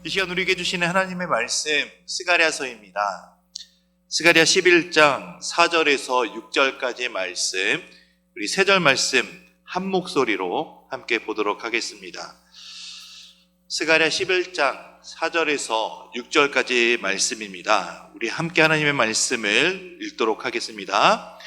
이 시간 우리에게 주시는 하나님의 말씀 스가랴서입니다. 스가랴 11장 4절에서 6절까지의 말씀, 우리 3절 말씀 한 목소리로 함께 보도록 하겠습니다. 스가랴 11장 4절에서 6절까지의 말씀입니다. 우리 함께 하나님의 말씀을 읽도록 하겠습니다.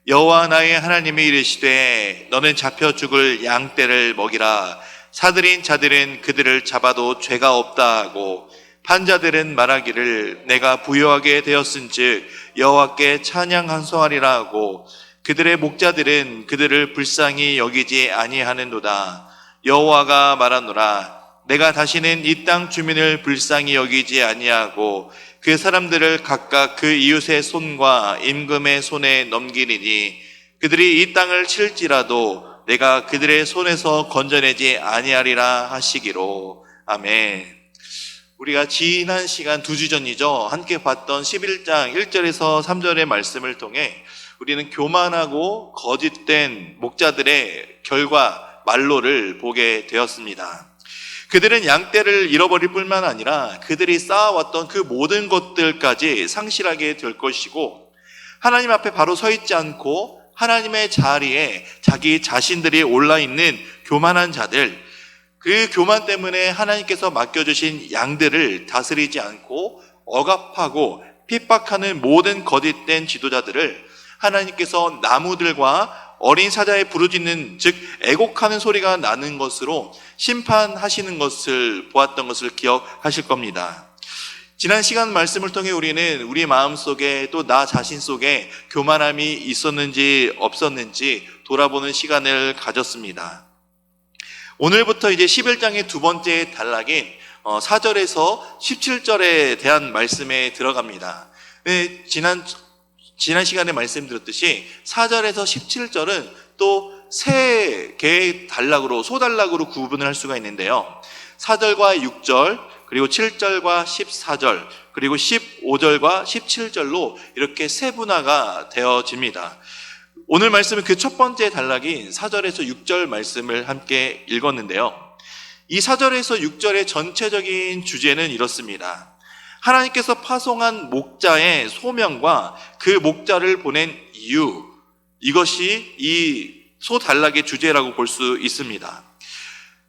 여호와 나의 하나님이 이르시되 너는 잡혀 죽을 양떼를 먹이라. 사들인 자들은 그들을 잡아도 죄가 없다 하고 판자들은 말하기를 내가 부요하게 되었은즉 여호와께 찬양 한송하리라 하고 그들의 목자들은 그들을 불쌍히 여기지 아니하는도다. 여호와가 말하노라. 내가 다시는 이 땅 주민을 불쌍히 여기지 아니하고 그 사람들을 각각 그 이웃의 손과 임금의 손에 넘기리니 그들이 이 땅을 칠지라도 내가 그들의 손에서 건져내지 아니하리라 하시기로. 아멘. 우리가 지난 시간 2주 전이죠. 함께 봤던 11장 1절에서 3절의 말씀을 통해 우리는 교만하고 거짓된 목자들의 결과 말로를 보게 되었습니다. 그들은 양떼를 잃어버릴 뿐만 아니라 그들이 쌓아왔던 그 모든 것들까지 상실하게 될 것이고 하나님 앞에 바로 서 있지 않고 하나님의 자리에 자기 자신들이 올라있는 교만한 자들, 그 교만 때문에 하나님께서 맡겨주신 양들을 다스리지 않고 억압하고 핍박하는 모든 거짓된 지도자들을 하나님께서 나무들과 어린 사자의 부르짖는, 즉 애곡하는 소리가 나는 것으로 심판하시는 것을 보았던 것을 기억하실 겁니다. 지난 시간 말씀을 통해 우리는 우리 마음속에 또 나 자신 속에 교만함이 있었는지 없었는지 돌아보는 시간을 가졌습니다. 오늘부터 이제 11장의 두 번째 단락인 4절에서 17절에 대한 말씀에 들어갑니다. 지난 시간에 말씀드렸듯이 4절에서 17절은 또 세 개의 단락으로, 소단락으로 구분을 할 수가 있는데요. 4절과 6절, 그리고 7절과 14절, 그리고 15절과 17절로 이렇게 세분화가 되어집니다. 오늘 말씀은 그 첫 번째 단락인 4절에서 6절 말씀을 함께 읽었는데요. 이 4절에서 6절의 전체적인 주제는 이렇습니다. 하나님께서 파송한 목자의 소명과 그 목자를 보낸 이유, 이것이 이 소단락의 주제라고 볼 수 있습니다.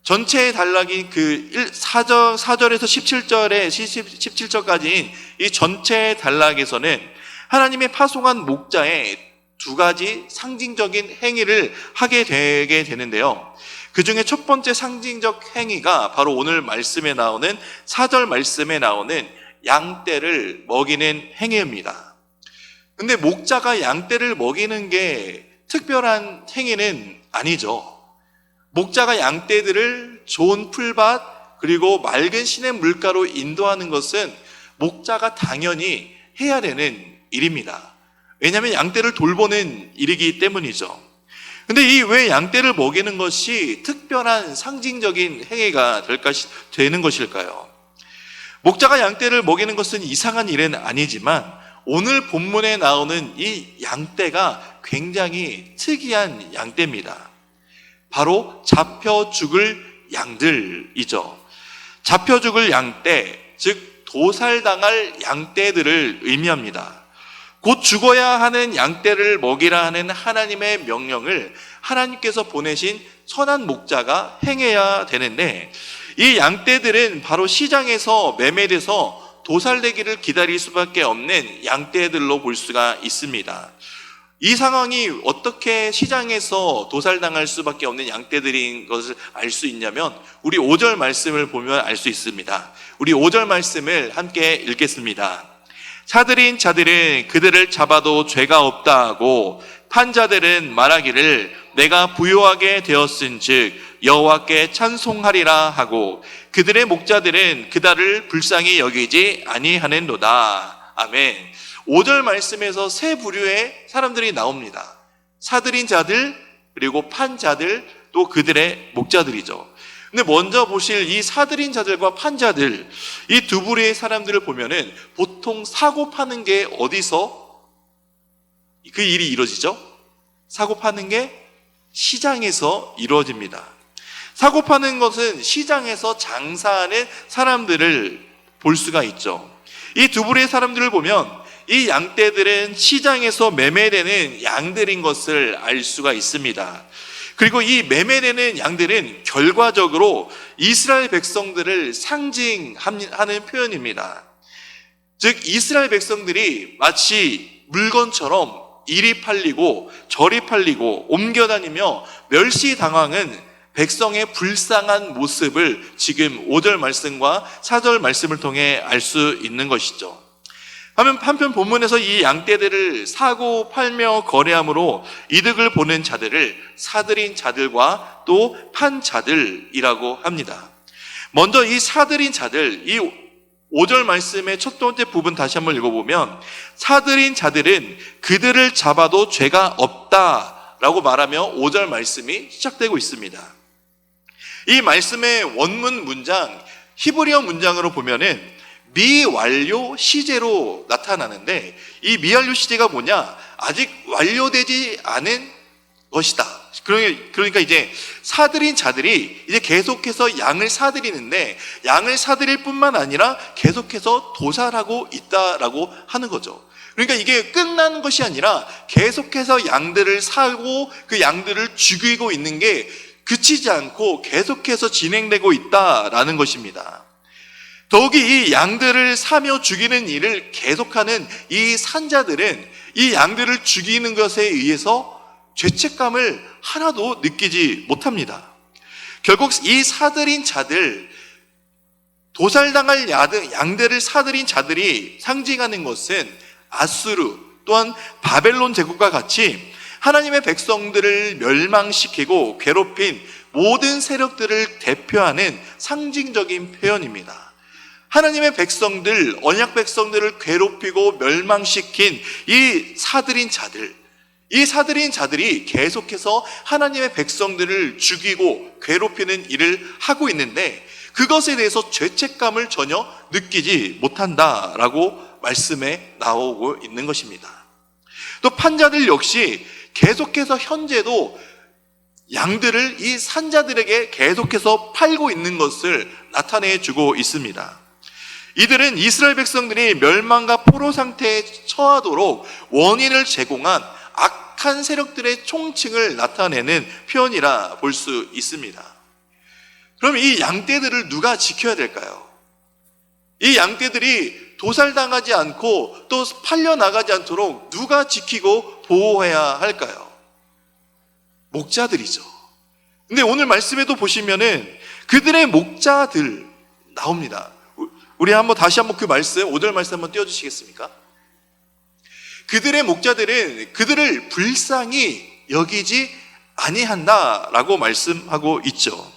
전체의 단락이 그 4절에서 17절까지인 이 전체의 단락에서는 하나님의 파송한 목자의 두 가지 상징적인 행위를 하게 되게 되는데요. 그 중에 첫 번째 상징적 행위가 바로 오늘 말씀에 나오는 4절 말씀에 나오는 양떼를 먹이는 행위입니다. 근데 목자가 양떼를 먹이는 게 특별한 행위는 아니죠. 목자가 양떼들을 좋은 풀밭 그리고 맑은 시냇 물가로 인도하는 것은 목자가 당연히 해야 되는 일입니다. 왜냐하면 양떼를 돌보는 일이기 때문이죠. 근데 이 왜 양떼를 먹이는 것이 특별한 상징적인 행위가 되는 것일까요? 목자가 양떼를 먹이는 것은 이상한 일은 아니지만 오늘 본문에 나오는 이 양떼가 굉장히 특이한 양떼입니다. 바로 잡혀 죽을 양들이죠. 잡혀 죽을 양떼, 즉 도살당할 양떼들을 의미합니다. 곧 죽어야 하는 양떼를 먹이라 하는 하나님의 명령을 하나님께서 보내신 선한 목자가 행해야 되는데 이 양떼들은 바로 시장에서 매매돼서 도살되기를 기다릴 수밖에 없는 양떼들로 볼 수가 있습니다. 이 상황이 어떻게 시장에서 도살당할 수밖에 없는 양떼들인 것을 알 수 있냐면 우리 5절 말씀을 보면 알 수 있습니다. 우리 5절 말씀을 함께 읽겠습니다. 사들인 자들은 그들을 잡아도 죄가 없다 하고 판자들은 말하기를 내가 부요하게 되었은즉 여호와께 찬송하리라 하고 그들의 목자들은 그달을 불쌍히 여기지 아니하는도다. 아멘. 5절 말씀에서 세 부류의 사람들이 나옵니다. 사들인 자들, 그리고 판자들, 또 그들의 목자들이죠. 근데 먼저 보실 이 사들인 자들과 판자들, 이 두 부류의 사람들을 보면은 보통 사고 파는 게 어디서 그 일이 이루어지죠? 사고 파는 게 시장에서 이루어집니다. 사고 파는 것은 시장에서 장사하는 사람들을 볼 수가 있죠. 이 두 부류의 사람들을 보면 이 양떼들은 시장에서 매매되는 양들인 것을 알 수가 있습니다. 그리고 이 매매되는 양들은 결과적으로 이스라엘 백성들을 상징하는 표현입니다. 즉 이스라엘 백성들이 마치 물건처럼 이리 팔리고 저리 팔리고 옮겨다니며 멸시당하는 백성의 불쌍한 모습을 지금 5절 말씀과 4절 말씀을 통해 알 수 있는 것이죠. 한편 본문에서 이 양떼들을 사고 팔며 거래함으로 이득을 보는 자들을 사들인 자들과 또 판 자들이라고 합니다. 먼저 이 사들인 자들, 이 5절 말씀의 첫 번째 부분 다시 한번 읽어보면 사들인 자들은 그들을 잡아도 죄가 없다라고 말하며 5절 말씀이 시작되고 있습니다. 이 말씀의 원문 문장, 히브리어 문장으로 보면은 미완료 시제로 나타나는데 이 미완료 시제가 뭐냐? 아직 완료되지 않은 것이다. 그러니까 이제 사들인 자들이 이제 계속해서 양을 사들이는데 양을 사들일 뿐만 아니라 계속해서 도살하고 있다라고 하는 거죠. 그러니까 이게 끝나는 것이 아니라 계속해서 양들을 사고 그 양들을 죽이고 있는 게 그치지 않고 계속해서 진행되고 있다라는 것입니다. 더욱이 이 양들을 사며 죽이는 일을 계속하는 이 산자들은 이 양들을 죽이는 것에 의해서 죄책감을 하나도 느끼지 못합니다. 결국 이 사들인 자들, 도살당할 양들을 사들인 자들이 상징하는 것은 아수르 또한 바벨론 제국과 같이 하나님의 백성들을 멸망시키고 괴롭힌 모든 세력들을 대표하는 상징적인 표현입니다. 하나님의 백성들, 언약 백성들을 괴롭히고 멸망시킨 이 사들인 자들이 계속해서 하나님의 백성들을 죽이고 괴롭히는 일을 하고 있는데 그것에 대해서 죄책감을 전혀 느끼지 못한다라고 말씀에 나오고 있는 것입니다. 또 판자들 역시 계속해서 현재도 양들을 이 산자들에게 계속해서 팔고 있는 것을 나타내 주고 있습니다. 이들은 이스라엘 백성들이 멸망과 포로 상태에 처하도록 원인을 제공한 악한 세력들의 총칭을 나타내는 표현이라 볼 수 있습니다. 그럼 이 양떼들을 누가 지켜야 될까요? 이 양떼들이 도살당하지 않고 또 팔려나가지 않도록 누가 지키고 보호해야 할까요? 목자들이죠. 근데 오늘 말씀에도 보시면은 그들의 목자들 나옵니다. 우리 다시 한번 그 말씀, 5절 말씀 한번 띄워주시겠습니까? 그들의 목자들은 그들을 불쌍히 여기지 아니한다라고 말씀하고 있죠.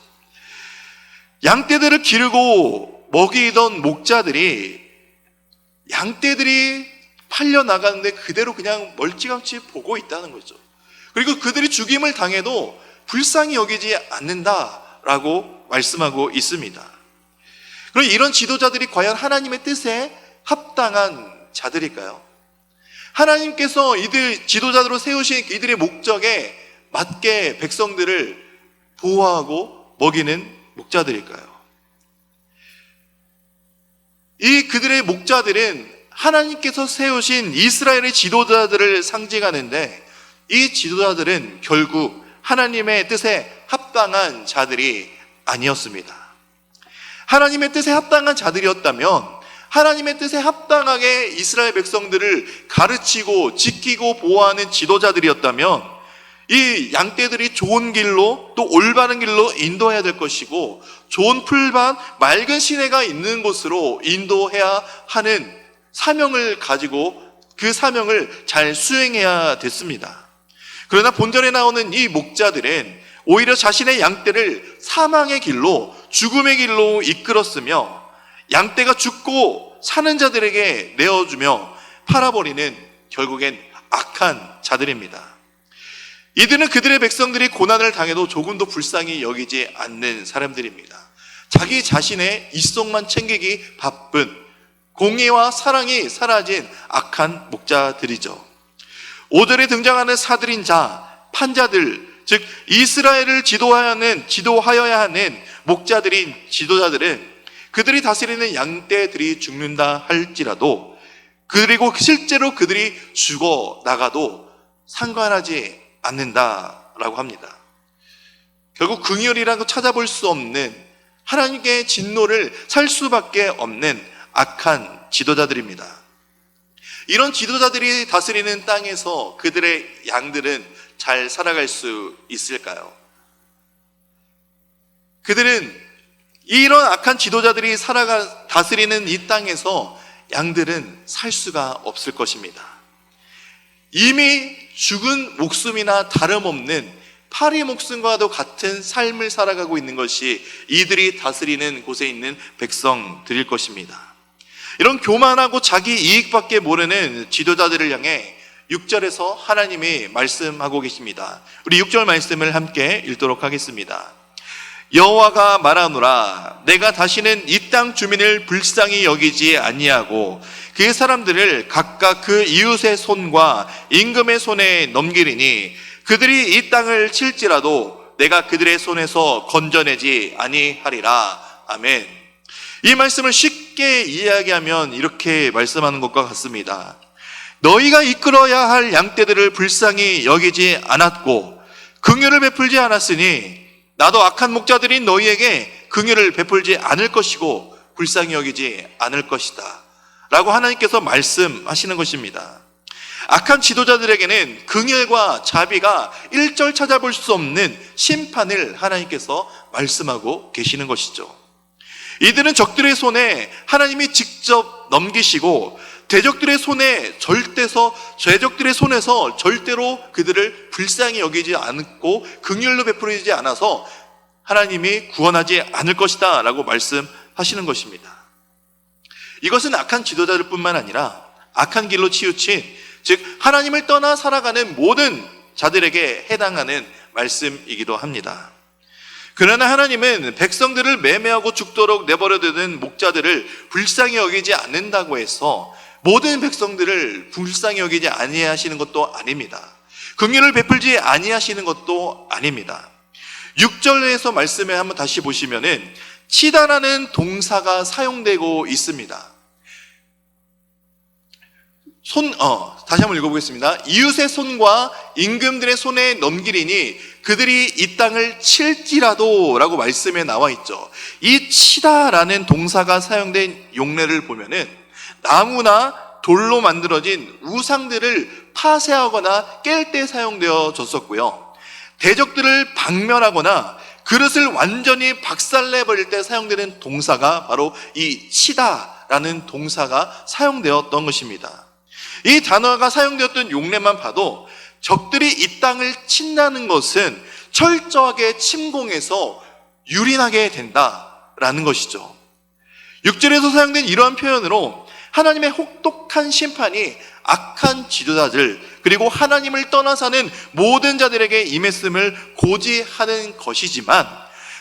양떼들을 기르고 먹이던 목자들이 양떼들이 팔려나가는데 그대로 그냥 멀찌감치 보고 있다는 거죠. 그리고 그들이 죽임을 당해도 불쌍히 여기지 않는다라고 말씀하고 있습니다. 그럼 이런 지도자들이 과연 하나님의 뜻에 합당한 자들일까요? 하나님께서 이들 지도자들로 세우신 이들의 목적에 맞게 백성들을 보호하고 먹이는 목자들일까요? 이 그들의 목자들은 하나님께서 세우신 이스라엘의 지도자들을 상징하는데 이 지도자들은 결국 하나님의 뜻에 합당한 자들이 아니었습니다. 하나님의 뜻에 합당한 자들이었다면 하나님의 뜻에 합당하게 이스라엘 백성들을 가르치고 지키고 보호하는 지도자들이었다면 이 양떼들이 좋은 길로 또 올바른 길로 인도해야 될 것이고 좋은 풀밭, 맑은 시내가 있는 곳으로 인도해야 하는 사명을 가지고 그 사명을 잘 수행해야 됐습니다. 그러나 본절에 나오는 이 목자들은 오히려 자신의 양떼를 사망의 길로 죽음의 길로 이끌었으며 양떼가 죽고 사는 자들에게 내어주며 팔아버리는 결국엔 악한 자들입니다. 이들은 그들의 백성들이 고난을 당해도 조금도 불쌍히 여기지 않는 사람들입니다. 자기 자신의 이속만 챙기기 바쁜 공의와 사랑이 사라진 악한 목자들이죠. 5절에 등장하는 사들인 자, 판자들, 즉 이스라엘을 지도하여야 하는 목자들인 지도자들은 그들이 다스리는 양떼들이 죽는다 할지라도, 그리고 실제로 그들이 죽어 나가도 상관하지 않는다라고 합니다. 결국 긍휼이라고 찾아볼 수 없는, 하나님께 진노를 살 수밖에 없는 악한 지도자들입니다. 이런 지도자들이 다스리는 땅에서 그들의 양들은 잘 살아갈 수 있을까요? 그들은 이런 악한 지도자들이 다스리는 이 땅에서 양들은 살 수가 없을 것입니다. 이미 죽은 목숨이나 다름없는 파리 목숨과도 같은 삶을 살아가고 있는 것이 이들이 다스리는 곳에 있는 백성들일 것입니다. 이런 교만하고 자기 이익밖에 모르는 지도자들을 향해 6절에서 하나님이 말씀하고 계십니다. 우리 6절 말씀을 함께 읽도록 하겠습니다. 여호와가 말하노라, 내가 다시는 이 땅 주민을 불쌍히 여기지 아니하고 그 사람들을 각각 그 이웃의 손과 임금의 손에 넘기리니 그들이 이 땅을 칠지라도 내가 그들의 손에서 건져내지 아니하리라. 아멘. 이 말씀을 쉽게 이야기하면 이렇게 말씀하는 것과 같습니다. 너희가 이끌어야 할 양떼들을 불쌍히 여기지 않았고 긍휼을 베풀지 않았으니 나도 악한 목자들인 너희에게 긍휼을 베풀지 않을 것이고 불쌍히 여기지 않을 것이다 라고 하나님께서 말씀하시는 것입니다. 악한 지도자들에게는 긍휼과 자비가 일절 찾아볼 수 없는 심판을 하나님께서 말씀하고 계시는 것이죠. 이들은 적들의 손에 하나님이 직접 넘기시고 대적들의 손에서 절대로 그들을 불쌍히 여기지 않고 긍휼로 베풀지 않아서 하나님이 구원하지 않을 것이다 라고 말씀하시는 것입니다. 이것은 악한 지도자들 뿐만 아니라 악한 길로 치우친, 즉 하나님을 떠나 살아가는 모든 자들에게 해당하는 말씀이기도 합니다. 그러나 하나님은 백성들을 매매하고 죽도록 내버려두는 목자들을 불쌍히 여기지 않는다고 해서 모든 백성들을 불쌍히 여기지 아니하시는 것도 아닙니다. 긍휼을 베풀지 아니하시는 것도 아닙니다. 6절에서 말씀에 한번 다시 보시면은 치다라는 동사가 사용되고 있습니다. 다시 한번 읽어보겠습니다. 이웃의 손과 임금들의 손에 넘기리니 그들이 이 땅을 칠지라도 라고 말씀에 나와 있죠. 이 치다라는 동사가 사용된 용례를 보면은 나무나 돌로 만들어진 우상들을 파쇄하거나 깰 때 사용되어졌었고요. 대적들을 박멸하거나 그릇을 완전히 박살내버릴 때 사용되는 동사가 바로 이 치다라는 동사가 사용되었던 것입니다. 이 단어가 사용되었던 용례만 봐도 적들이 이 땅을 친다는 것은 철저하게 침공해서 유린하게 된다라는 것이죠. 6절에서 사용된 이러한 표현으로 하나님의 혹독한 심판이 악한 지도자들 그리고 하나님을 떠나 사는 모든 자들에게 임했음을 고지하는 것이지만,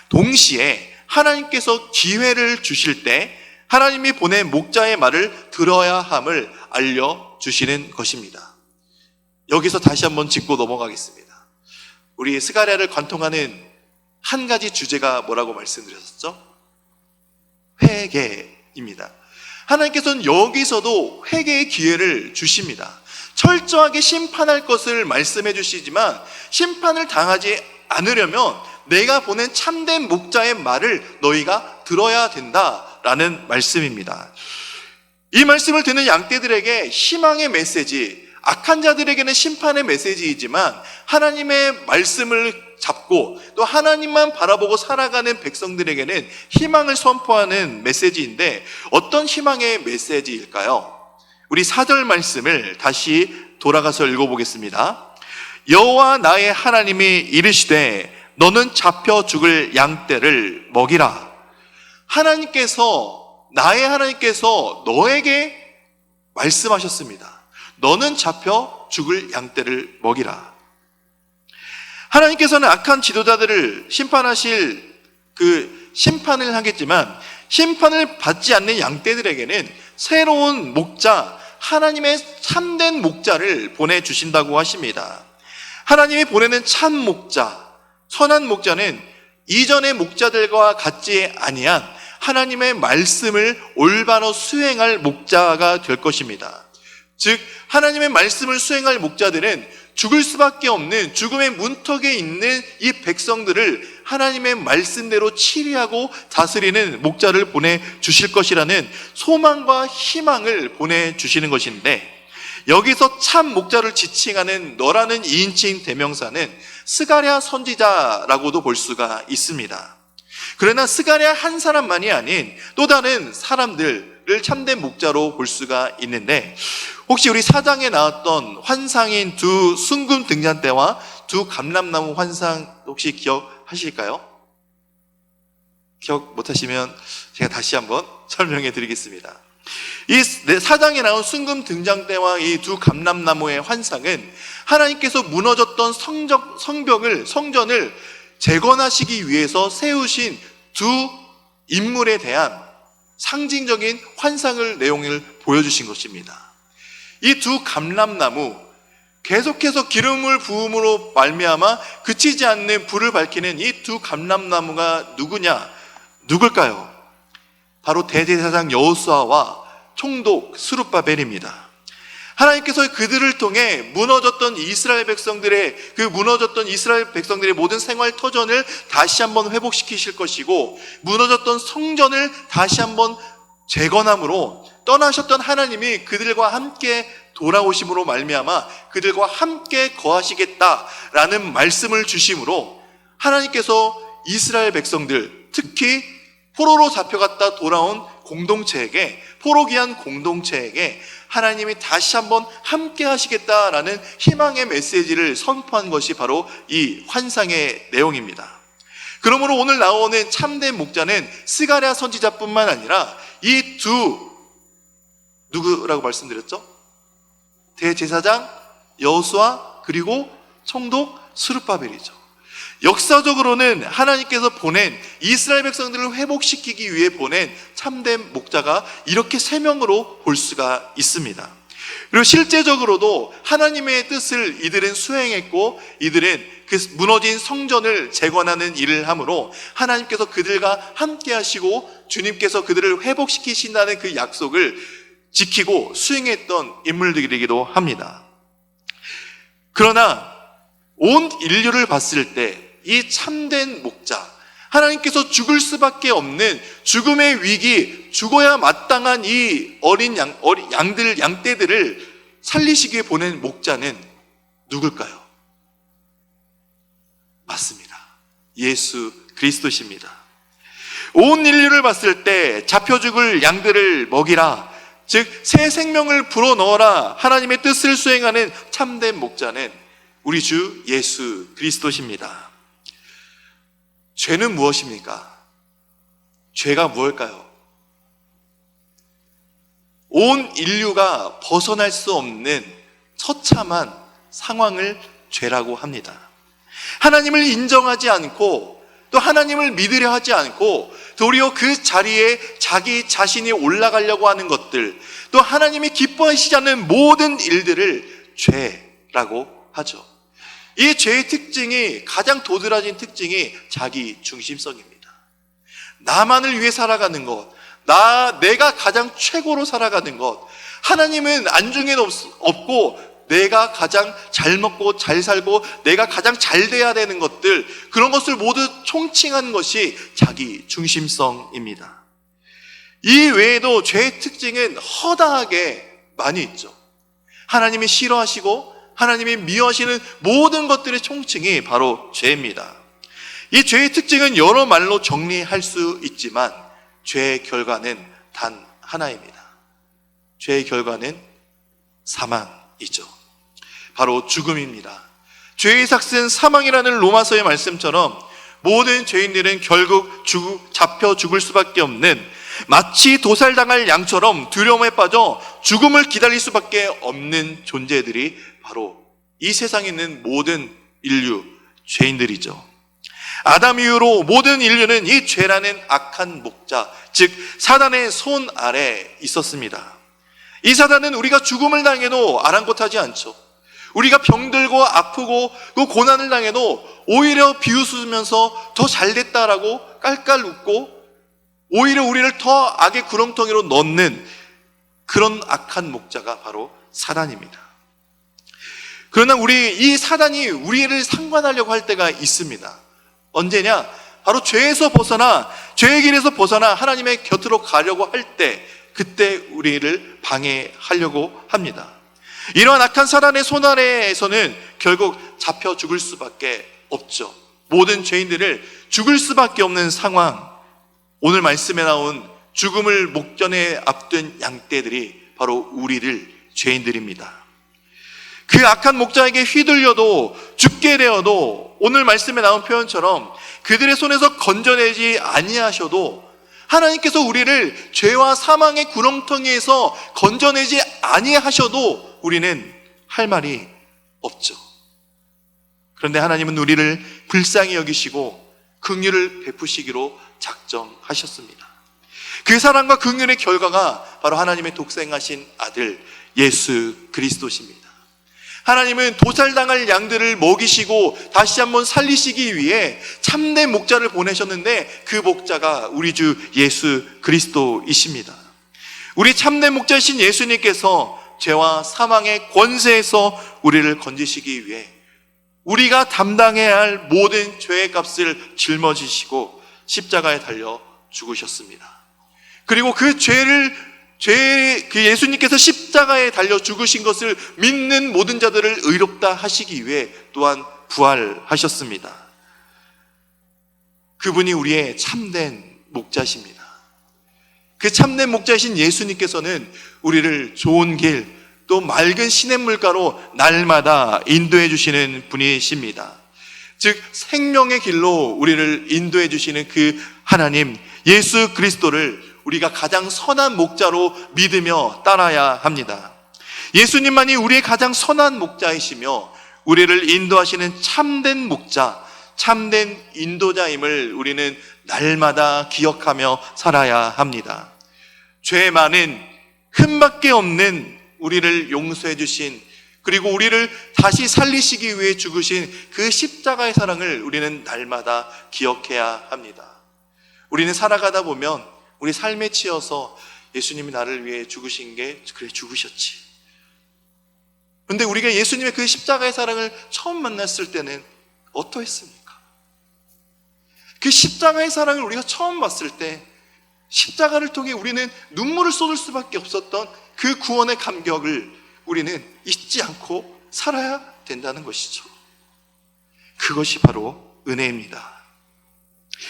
동시에 하나님께서 기회를 주실 때 하나님이 보낸 목자의 말을 들어야 함을 알려주시는 것입니다. 여기서 다시 한번 짚고 넘어가겠습니다. 우리 스가랴를 관통하는 한 가지 주제가 뭐라고 말씀드렸었죠? 회개입니다. 하나님께서는 여기서도 회개의 기회를 주십니다. 철저하게 심판할 것을 말씀해 주시지만 심판을 당하지 않으려면 내가 보낸 참된 목자의 말을 너희가 들어야 된다라는 말씀입니다. 이 말씀을 듣는 양떼들에게 희망의 메시지, 악한 자들에게는 심판의 메시지이지만 하나님의 말씀을 잡고 또 하나님만 바라보고 살아가는 백성들에게는 희망을 선포하는 메시지인데, 어떤 희망의 메시지일까요? 우리 4절 말씀을 다시 돌아가서 읽어보겠습니다. 여호와 나의 하나님이 이르시되 너는 잡혀 죽을 양떼를 먹이라. 나의 하나님께서 너에게 말씀하셨습니다. 너는 잡혀 죽을 양떼를 먹이라. 하나님께서는 악한 지도자들을 심판하실 그 심판을 하겠지만 심판을 받지 않는 양떼들에게는 새로운 목자, 하나님의 참된 목자를 보내주신다고 하십니다. 하나님이 보내는 참 목자, 선한 목자는 이전의 목자들과 같지 아니한 하나님의 말씀을 올바로 수행할 목자가 될 것입니다. 즉 하나님의 말씀을 수행할 목자들은 죽을 수밖에 없는 죽음의 문턱에 있는 이 백성들을 하나님의 말씀대로 치리하고 다스리는 목자를 보내주실 것이라는 소망과 희망을 보내주시는 것인데, 여기서 참 목자를 지칭하는 너라는 2인칭 대명사는 스가랴 선지자라고도 볼 수가 있습니다. 그러나 스가랴 한 사람만이 아닌 또 다른 사람들을 참된 목자로 볼 수가 있는데, 혹시 우리 4장에 나왔던 환상인 두 순금 등잔대와 두 감람나무 환상 혹시 기억하실까요? 기억 못하시면 제가 다시 한번 설명해 드리겠습니다. 이 4장에 나온 순금 등잔대와 이 두 감람나무의 환상은 하나님께서 무너졌던 성전을 재건하시기 위해서 세우신 두 인물에 대한 상징적인 환상을 내용을 보여주신 것입니다. 이 두 감람나무, 계속해서 기름을 부음으로 말미암아 그치지 않는 불을 밝히는 이 두 감람나무가 누굴까요? 바로 대제사장 여호수아와 총독 스룹바벨입니다. 하나님께서 그들을 통해 무너졌던 이스라엘 백성들의 모든 생활 터전을 다시 한번 회복시키실 것이고, 무너졌던 성전을 다시 한번 재건함으로 떠나셨던 하나님이 그들과 함께 돌아오심으로 말미암아 그들과 함께 거하시겠다라는 말씀을 주심으로, 하나님께서 이스라엘 백성들, 특히 포로로 잡혀갔다 돌아온 공동체에게, 포로기한 공동체에게 하나님이 다시 한번 함께 하시겠다라는 희망의 메시지를 선포한 것이 바로 이 환상의 내용입니다. 그러므로 오늘 나오는 참된 목자는 스가랴 선지자뿐만 아니라 이 누구라고 말씀드렸죠? 대제사장 여호수아 그리고 총독 스룹바벨이죠. 역사적으로는 하나님께서 보낸 이스라엘 백성들을 회복시키기 위해 보낸 참된 목자가 이렇게 3명으로 볼 수가 있습니다. 그리고 실제적으로도 하나님의 뜻을 이들은 수행했고, 이들은 그 무너진 성전을 재건하는 일을 함으로 하나님께서 그들과 함께 하시고 주님께서 그들을 회복시키신다는 그 약속을 지키고 수행했던 인물들이기도 합니다. 그러나 온 인류를 봤을 때 이 참된 목자, 하나님께서 죽을 수밖에 없는 죽음의 위기, 죽어야 마땅한 이 어린 양떼들을 살리시기 위해 보낸 목자는 누굴까요? 맞습니다. 예수 그리스도십니다. 온 인류를 봤을 때 잡혀 죽을 양들을 먹이라, 즉 새 생명을 불어넣어라 하나님의 뜻을 수행하는 참된 목자는 우리 주 예수 그리스도십니다. 죄는 무엇입니까? 죄가 무엇일까요? 온 인류가 벗어날 수 없는 처참한 상황을 죄라고 합니다. 하나님을 인정하지 않고 또 하나님을 믿으려 하지 않고 도리어 그 자리에 자기 자신이 올라가려고 하는 것들, 또 하나님이 기뻐하시지 않는 모든 일들을 죄라고 하죠. 이 죄의 특징이, 가장 도드라진 특징이 자기 중심성입니다. 나만을 위해 살아가는 것, 내가 가장 최고로 살아가는 것, 하나님은 안중에 없고 내가 가장 잘 먹고 잘 살고 내가 가장 잘 돼야 되는 것들, 그런 것을 모두 총칭한 것이 자기 중심성입니다. 이 외에도 죄의 특징은 허다하게 많이 있죠. 하나님이 싫어하시고 하나님이 미워하시는 모든 것들의 총칭이 바로 죄입니다. 이 죄의 특징은 여러 말로 정리할 수 있지만 죄의 결과는 단 하나입니다. 죄의 결과는 사망이죠. 바로 죽음입니다. 죄의 삭은 사망이라는 로마서의 말씀처럼 모든 죄인들은 결국 잡혀 죽을 수밖에 없는, 마치 도살당할 양처럼 두려움에 빠져 죽음을 기다릴 수밖에 없는 존재들이 바로 이 세상에 있는 모든 인류, 죄인들이죠. 아담 이후로 모든 인류는 이 죄라는 악한 목자, 즉 사단의 손 아래 있었습니다. 이 사단은 우리가 죽음을 당해도 아랑곳하지 않죠. 우리가 병들고 아프고 또 고난을 당해도 오히려 비웃으면서 더 잘됐다라고 깔깔 웃고 오히려 우리를 더 악의 구렁텅이로 넣는 그런 악한 목자가 바로 사단입니다. 그러나 이 사단이 우리를 상관하려고 할 때가 있습니다. 언제냐? 바로 죄에서 벗어나, 죄의 길에서 벗어나 하나님의 곁으로 가려고 할 때, 그때 우리를 방해하려고 합니다. 이러한 악한 사단의 손 아래에서는 결국 잡혀 죽을 수밖에 없죠. 모든 죄인들을 죽을 수밖에 없는 상황. 오늘 말씀에 나온 죽음을 목전에 앞둔 양떼들이 바로 우리를 죄인들입니다. 그 악한 목자에게 휘둘려도 죽게 되어도 오늘 말씀에 나온 표현처럼 그들의 손에서 건져내지 아니하셔도 하나님께서 우리를 죄와 사망의 구렁텅이에서 건져내지 아니하셔도 우리는 할 말이 없죠. 그런데 하나님은 우리를 불쌍히 여기시고 긍휼을 베푸시기로 작정하셨습니다. 그 사랑과 긍휼의 결과가 바로 하나님의 독생하신 아들 예수 그리스도십니다. 하나님은 도살당할 양들을 먹이시고 다시 한번 살리시기 위해 참된 목자를 보내셨는데 그 목자가 우리 주 예수 그리스도이십니다. 우리 참된 목자이신 예수님께서 죄와 사망의 권세에서 우리를 건지시기 위해 우리가 담당해야 할 모든 죄의 값을 짊어지시고 십자가에 달려 죽으셨습니다. 그리고 그 예수님께서 십자가에 달려 죽으신 것을 믿는 모든 자들을 의롭다 하시기 위해 또한 부활하셨습니다. 그분이 우리의 참된 목자십니다. 그 참된 목자이신 예수님께서는 우리를 좋은 길, 또 맑은 시냇물가로 날마다 인도해 주시는 분이십니다. 즉 생명의 길로 우리를 인도해 주시는 그 하나님 예수 그리스도를 우리가 가장 선한 목자로 믿으며 따라야 합니다. 예수님만이 우리의 가장 선한 목자이시며 우리를 인도하시는 참된 목자, 참된 인도자임을 우리는 날마다 기억하며 살아야 합니다. 죄 많은 흠밖에 없는 우리를 용서해 주신, 그리고 우리를 다시 살리시기 위해 죽으신 그 십자가의 사랑을 우리는 날마다 기억해야 합니다. 우리는 살아가다 보면 우리 삶에 치여서 예수님이 나를 위해 죽으신 게 그래 죽으셨지. 그런데 우리가 예수님의 그 십자가의 사랑을 처음 만났을 때는 어떠했습니까? 그 십자가의 사랑을 우리가 처음 봤을 때 십자가를 통해 우리는 눈물을 쏟을 수밖에 없었던 그 구원의 감격을 우리는 잊지 않고 살아야 된다는 것이죠. 그것이 바로 은혜입니다.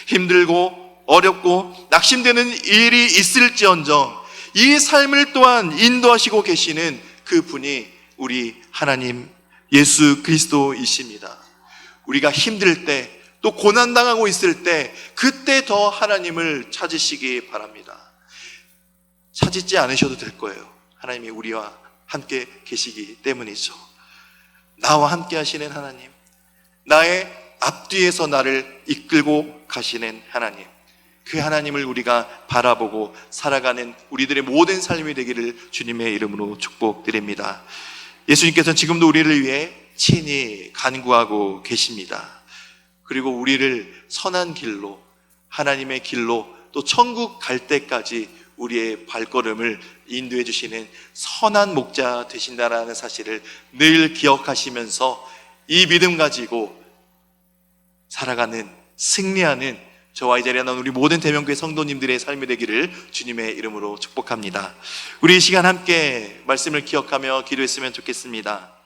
힘들고 어렵고 낙심되는 일이 있을지언정 이 삶을 또한 인도하시고 계시는 그 분이 우리 하나님 예수 그리스도이십니다. 우리가 힘들 때 또 고난당하고 있을 때 그때 더 하나님을 찾으시기 바랍니다. 찾지 않으셔도 될 거예요. 하나님이 우리와 함께 계시기 때문이죠. 나와 함께 하시는 하나님, 나의 앞뒤에서 나를 이끌고 가시는 하나님, 그 하나님을 우리가 바라보고 살아가는 우리들의 모든 삶이 되기를 주님의 이름으로 축복드립니다. 예수님께서는 지금도 우리를 위해 친히 간구하고 계십니다. 그리고 우리를 선한 길로, 하나님의 길로, 또 천국 갈 때까지 우리의 발걸음을 인도해 주시는 선한 목자 되신다라는 사실을 늘 기억하시면서 이 믿음 가지고 살아가는, 승리하는 저와 이 자리에 나온 우리 모든 대명교회 성도님들의 삶이 되기를 주님의 이름으로 축복합니다. 우리 이 시간 함께 말씀을 기억하며 기도했으면 좋겠습니다.